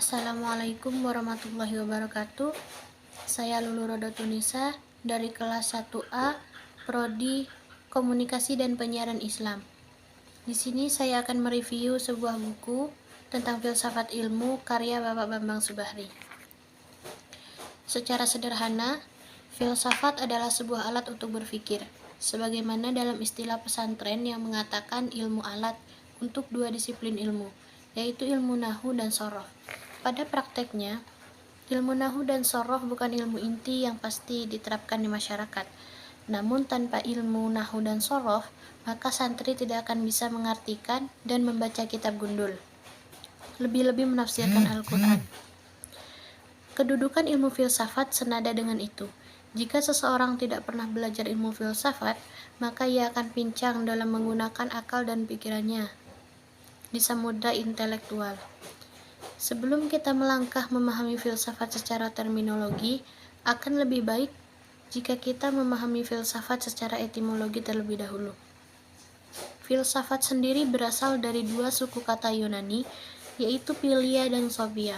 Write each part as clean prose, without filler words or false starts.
Assalamualaikum warahmatullahi wabarakatuh. Saya Lulu Rodotunisa dari kelas 1A, Prodi Komunikasi dan Penyiaran Islam. Di sini saya akan mereview sebuah buku tentang filsafat ilmu karya Bapak Bambang Subahri. Secara sederhana, filsafat adalah sebuah alat untuk berpikir, sebagaimana dalam istilah pesantren yang mengatakan ilmu alat untuk dua disiplin ilmu, yaitu ilmu nahwu dan soroh. Pada prakteknya, ilmu nahwu dan soroh bukan ilmu inti yang pasti diterapkan di masyarakat. Namun tanpa ilmu nahwu dan soroh, maka santri tidak akan bisa mengartikan dan membaca kitab gundul, lebih-lebih menafsirkan Al-Quran. Kedudukan ilmu filsafat senada dengan itu. Jika seseorang tidak pernah belajar ilmu filsafat, maka ia akan pincang dalam menggunakan akal dan pikirannya di samudra intelektual. Sebelum kita melangkah memahami filsafat secara terminologi, akan lebih baik jika kita memahami filsafat secara etimologi terlebih dahulu. Filsafat sendiri berasal dari dua suku kata Yunani, yaitu Philia dan Sophia.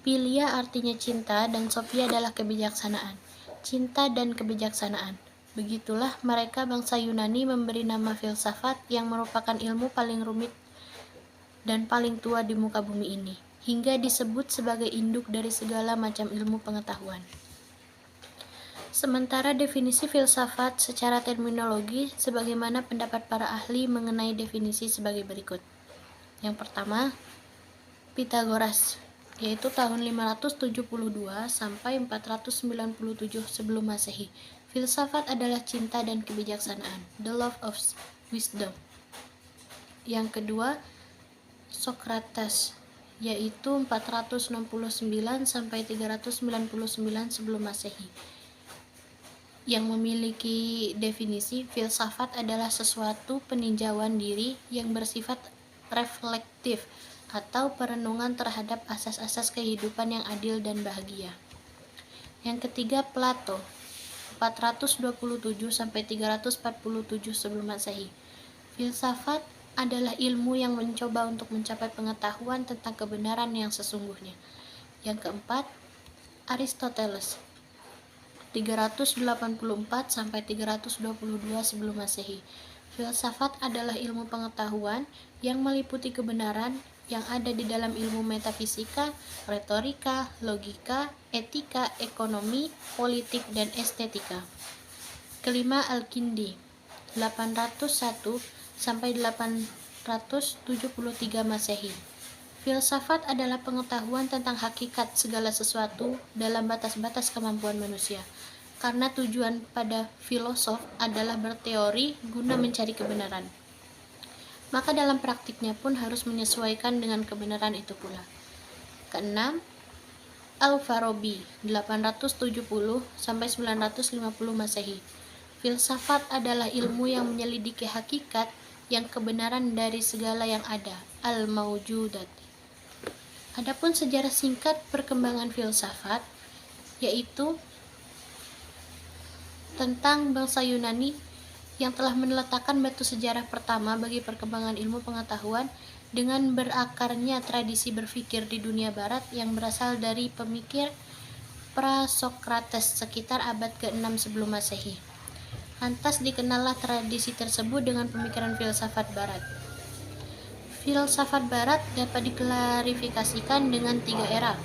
Philia artinya cinta dan Sophia adalah kebijaksanaan. Cinta dan kebijaksanaan. Begitulah mereka bangsa Yunani memberi nama filsafat yang merupakan ilmu paling rumit dan paling tua di muka bumi ini, hingga disebut sebagai induk dari segala macam ilmu pengetahuan. Sementara definisi filsafat secara terminologi sebagaimana pendapat para ahli mengenai definisi sebagai berikut. Yang pertama, Pythagoras, yaitu tahun 572 sampai 497 sebelum Masehi. Filsafat adalah cinta dan kebijaksanaan, the love of wisdom. Yang kedua, Socrates, yaitu 469 sampai 399 sebelum Masehi, yang memiliki definisi filsafat adalah sesuatu peninjauan diri yang bersifat reflektif atau perenungan terhadap asas-asas kehidupan yang adil dan bahagia. Yang ketiga, Plato, 427 sampai 347 sebelum Masehi. Filsafat adalah ilmu yang mencoba untuk mencapai pengetahuan tentang kebenaran yang sesungguhnya. Yang keempat, Aristoteles, 384 sampai 322 sebelum Masehi. Filsafat adalah ilmu pengetahuan yang meliputi kebenaran yang ada di dalam ilmu metafisika, retorika, logika, etika, ekonomi, politik, dan estetika. Kelima, Al-Kindi, 801 sampai 873 Masehi. Filsafat adalah pengetahuan tentang hakikat segala sesuatu dalam batas-batas kemampuan manusia, karena tujuan pada filosof adalah berteori guna mencari kebenaran. Maka dalam praktiknya pun harus menyesuaikan dengan kebenaran itu pula. Keenam, Al-Farabi, 870 sampai 950 Masehi. Filsafat adalah ilmu yang menyelidiki hakikat yang kebenaran dari segala yang ada, al-maujudat. Adapun sejarah singkat perkembangan filsafat, yaitu tentang bangsa Yunani yang telah meletakkan batu sejarah pertama bagi perkembangan ilmu pengetahuan dengan berakarnya tradisi berpikir di dunia barat yang berasal dari pemikir pra-Sokrates sekitar abad ke-6 sebelum Masehi. Lantas dikenallah tradisi tersebut dengan pemikiran filsafat barat. Filsafat barat dapat diklarifikasikan dengan 3 era.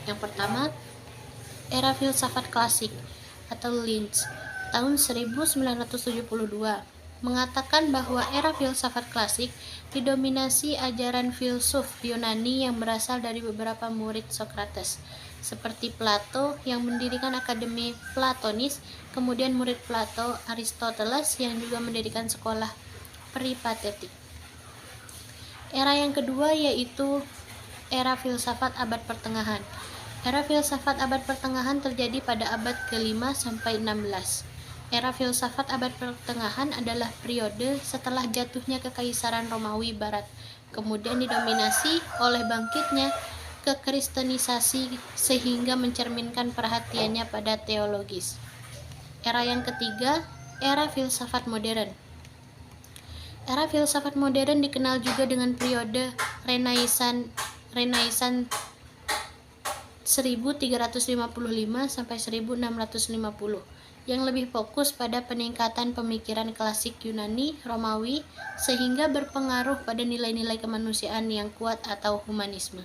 Yang pertama, era filsafat klasik atau Linz, tahun 1972, mengatakan bahwa era filsafat klasik didominasi ajaran filsuf Yunani yang berasal dari beberapa murid Socrates, seperti Plato yang mendirikan Akademi Platonis, kemudian murid Plato, Aristoteles yang juga mendirikan sekolah peripatetik. Era yang kedua yaitu era filsafat abad pertengahan. Era filsafat abad pertengahan terjadi pada abad ke-5 sampai 16. Era filsafat abad pertengahan adalah periode setelah jatuhnya kekaisaran Romawi Barat, kemudian didominasi oleh bangkitnya kekristenisasi sehingga mencerminkan perhatiannya pada teologis. Era yang ketiga, era filsafat modern. Era filsafat modern dikenal juga dengan periode Renaissance 1355 sampai 1650 yang lebih fokus pada peningkatan pemikiran klasik Yunani, Romawi sehingga berpengaruh pada nilai-nilai kemanusiaan yang kuat atau humanisme.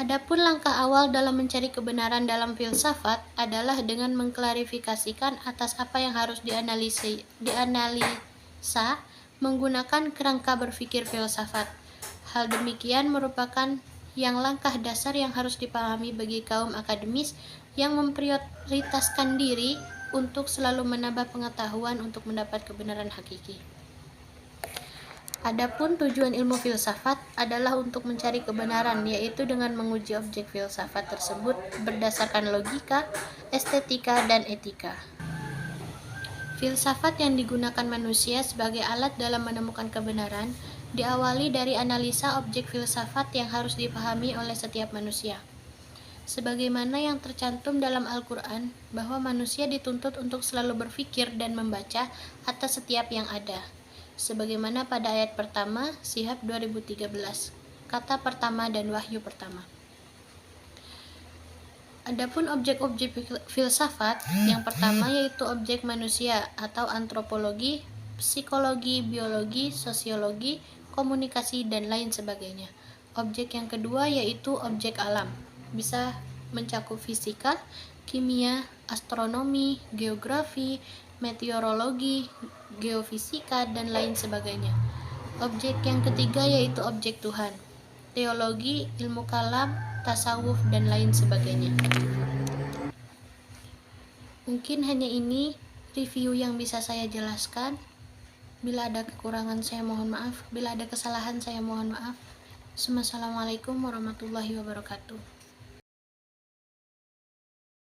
Adapun langkah awal dalam mencari kebenaran dalam filsafat adalah dengan mengklarifikasikan atas apa yang harus dianalisa menggunakan kerangka berpikir filsafat. Hal demikian merupakan yang langkah dasar yang harus dipahami bagi kaum akademis yang memprioritaskan diri untuk selalu menambah pengetahuan untuk mendapat kebenaran hakiki. Adapun tujuan ilmu filsafat adalah untuk mencari kebenaran, yaitu dengan menguji objek filsafat tersebut berdasarkan logika, estetika, dan etika. Filsafat yang digunakan manusia sebagai alat dalam menemukan kebenaran diawali dari analisa objek filsafat yang harus dipahami oleh setiap manusia. Sebagaimana yang tercantum dalam Al-Quran, bahwa manusia dituntut untuk selalu berpikir dan membaca atas setiap yang ada. Sebagaimana pada ayat pertama, Syihab 2013, kata pertama dan wahyu pertama. Adapun objek-objek filsafat, yang pertama yaitu objek manusia atau antropologi, psikologi, biologi, sosiologi, komunikasi, dan lain sebagainya. Objek yang kedua yaitu objek alam, bisa mencakup fisika, kimia, astronomi, geografi, meteorologi, geofisika, dan lain sebagainya. Objek yang ketiga yaitu objek Tuhan, teologi, ilmu kalam, tasawuf, dan lain sebagainya. Mungkin hanya ini review yang bisa saya jelaskan. Bila ada kekurangan saya mohon maaf, bila ada kesalahan saya mohon maaf. Assalamualaikum warahmatullahi wabarakatuh.